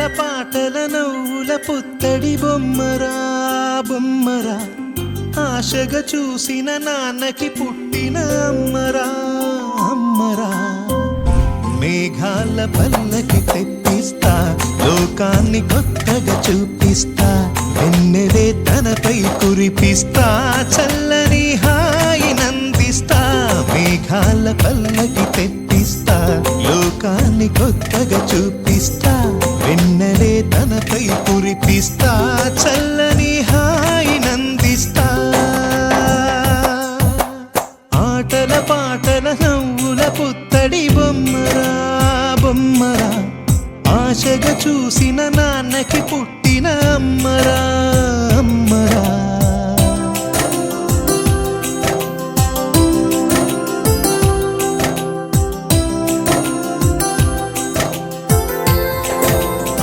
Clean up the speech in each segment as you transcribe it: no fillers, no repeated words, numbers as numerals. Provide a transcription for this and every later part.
పాటల నవ్వుల పుత్తడి బొమ్మరా బొమ్మరా ఆశగా చూసిన నాన్నకి పుట్టిన అమ్మరా అమ్మరా మేఘాల పల్లకి తెప్పిస్తా లోకాన్ని కొత్తగా చూపిస్తా వెన్నెలే తనపై కురిపిస్తా చల్లని హాయి నందిస్తా మేఘాల పల్లకి తెప్పిస్తా లోకాన్ని కొత్తగా చూపిస్తా వెన్నెలే తనపై కురిపిస్తా చల్లని హాయి నందిస్తా ఆటల పాటల నవ్వుల పుత్తడి బొమ్మరా బొమ్మరా ఆశగా చూసిన నాన్నకి పుట్టిన అమ్మరా అమ్మరా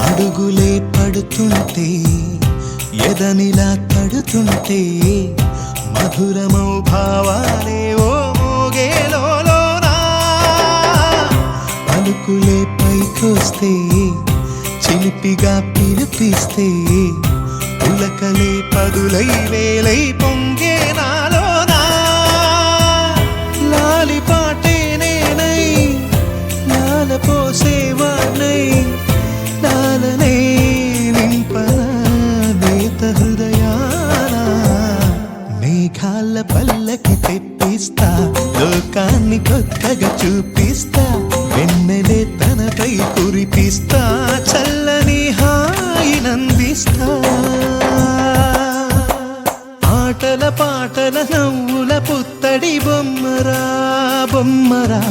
అడుగులే పడుతుంటే ఎదనిలా తడుతుంటే మధురమౌ భావాలే ఓ మోగేలోనా పలుకులే పైకొస్తే చిలిపిగా పిలిపిస్తే పులకలే పదులై వేలై పొంగే నాలోనా లాలి పాటే నేనై లాల పోసేవాణ్ణై లాలనే నింపనా నేత హృదయాన మేఘాల పల్లకి తెప్పిస్తా లోకాన్ని కొత్తగా చూపిస్తా వెన్నెలే తనపై కురిపిస్తా చల్లని హాయి నందిస్తా ఆటల పాటల నవ్వుల పుత్తడి బొమ్మరా బొమ్మరా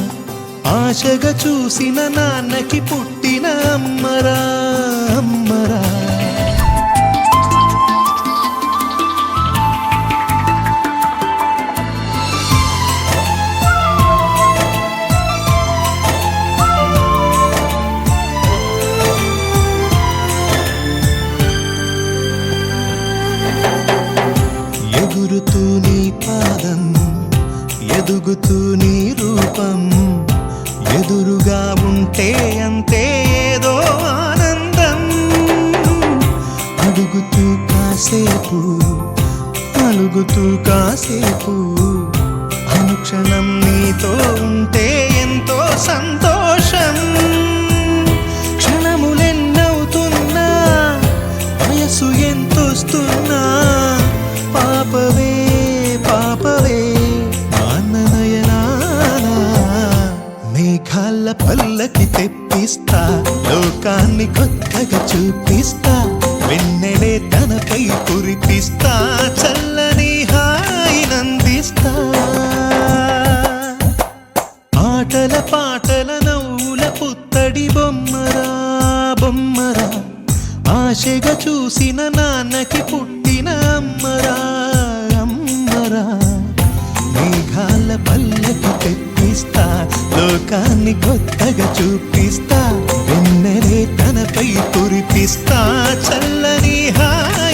ఆశగా చూసిన నాన్నకి పుట్టిన అమ్మరా అమ్మరా ఎగురుతూ నీ పాదం ఎదుగుతూ నీ రూపం ఎదురుగా ఉంటే అంతే ఏదో ఆనందం అడుగుతూ కాసేపు అలుగుతూ కాసేపు అనుక్షణం నీతో ఉంటే ఎంతో సంతోషం క్షణములెన్నవుతున్నా వయసు ఎంతొస్తున్నా పాపవే పాపవే మేఘాల పల్లకి తెప్పిస్తా లోకాన్ని కొత్తగా చూపిస్తా వెన్నెలే తనపై కురిపిస్తా చల్లని హాయి నందిస్తా ఆటల పాటల నవ్వుల పుత్తడి బొమ్మరా బొమ్మరా ఆశగా చూసిన నాన్నకి పుట్టిన అమ్మరా అమ్మరా మేఘాల పల్లకి తెప్పిస్తా లోకాన్ని కొత్తగా చూపిస్తా వెన్నెలే తనపై కురిపిస్తా చల్లని హాయి